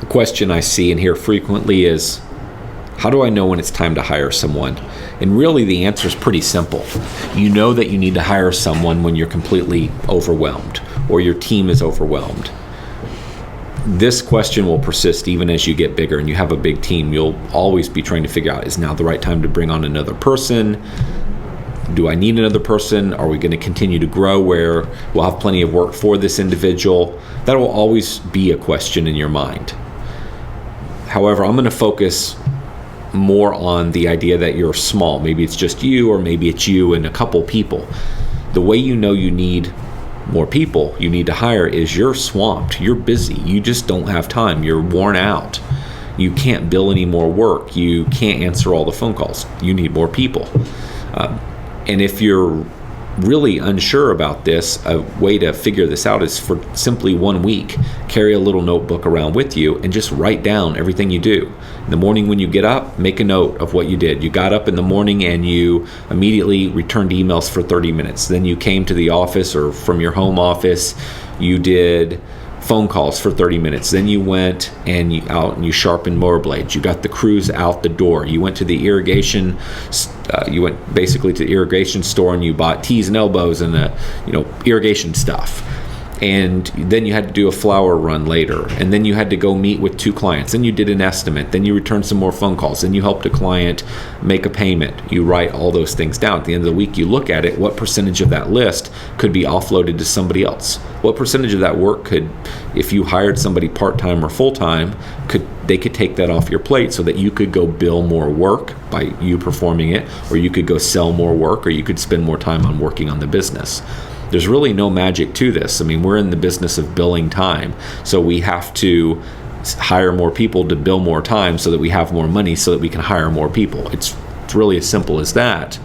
A question I see and hear frequently is, how do I know when it's time to hire someone? And really the answer is pretty simple. You know that you need to hire someone when you're completely overwhelmed or your team is overwhelmed. This question will persist even as you get bigger and you have a big team. You'll always be trying to figure out, is now the right time to bring on another person? Do I need another person? Are we going to continue to grow where we'll have plenty of work for this individual? That will always be a question in your mind. However, I'm going to focus more on the idea that you're small. Maybe it's just you, or maybe it's you and a couple people. The way you know you need more people, you need to hire, is you're swamped. You're busy. You just don't have time. You're worn out. You can't bill any more work. You can't answer all the phone calls. You need more people. And if you're really unsure about this, a way to figure this out is for simply 1 week, carry a little notebook around with you and just write down everything you do. In the morning when you get up, make a note of what you did. You got up in the morning and you immediately returned emails for 30 minutes. Then you came to the office or from your home office, you did phone calls for 30 minutes. Then you went and you sharpened mower blades. You got the crews out the door. You went to the irrigation. You went basically to the irrigation store and you bought tees and elbows and irrigation stuff. And then you had to do a flower run later. And then you had to go meet with 2 clients. Then you did an estimate. Then you returned some more phone calls. Then you helped a client make a payment. You write all those things down. At the end of the week, you look at it. What percentage of that list could be offloaded to somebody else? What percentage of that work could, if you hired somebody part-time or full-time, they could take that off your plate so that you could go bill more work by you performing it, or you could go sell more work, or you could spend more time on working on the business. There's really no magic to this. I mean, we're in the business of billing time. So we have to hire more people to bill more time so that we have more money so that we can hire more people. It's really as simple as that,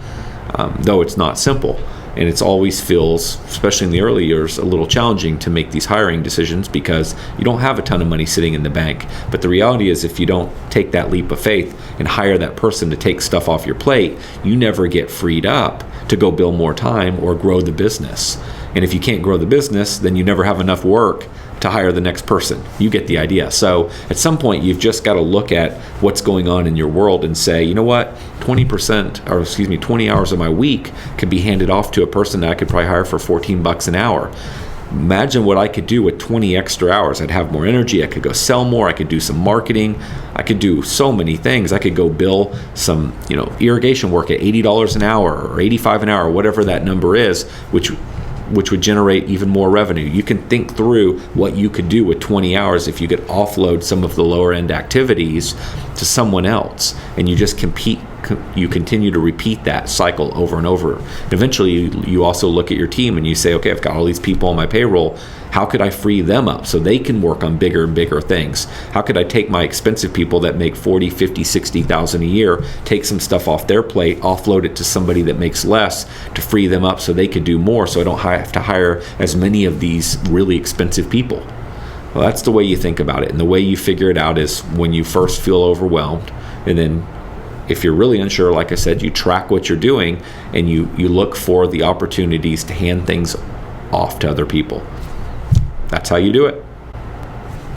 though it's not simple. And it always feels, especially in the early years, a little challenging to make these hiring decisions because you don't have a ton of money sitting in the bank. But the reality is, if you don't take that leap of faith and hire that person to take stuff off your plate, you never get freed up to go bill more time or grow the business. And if you can't grow the business, then you never have enough work to hire the next person. You get the idea. So at some point, you've just got to look at what's going on in your world and say, you know what, 20 hours of my week could be handed off to a person that I could probably hire for $14 an hour. Imagine what I could do with 20 extra hours. I'd have more energy. I could go sell more. I could do some marketing. I could do so many things. I could go bill some, irrigation work at $80 an hour or $85 an hour, whatever that number is, which would generate even more revenue. You can think through what you could do with 20 hours if you could offload some of the lower end activities to someone else, and you just you continue to repeat that cycle over and over. And eventually you also look at your team and you say, okay, I've got all these people on my payroll. How could I free them up so they can work on bigger and bigger things? How could I take my expensive people that make 40, 50, 60,000 a year, take some stuff off their plate, offload it to somebody that makes less to free them up so they could do more, so I don't have to hire as many of these really expensive people? Well, that's the way you think about it. And the way you figure it out is when you first feel overwhelmed, and then if you're really unsure, like I said, you track what you're doing and you look for the opportunities to hand things off to other people. That's how you do it.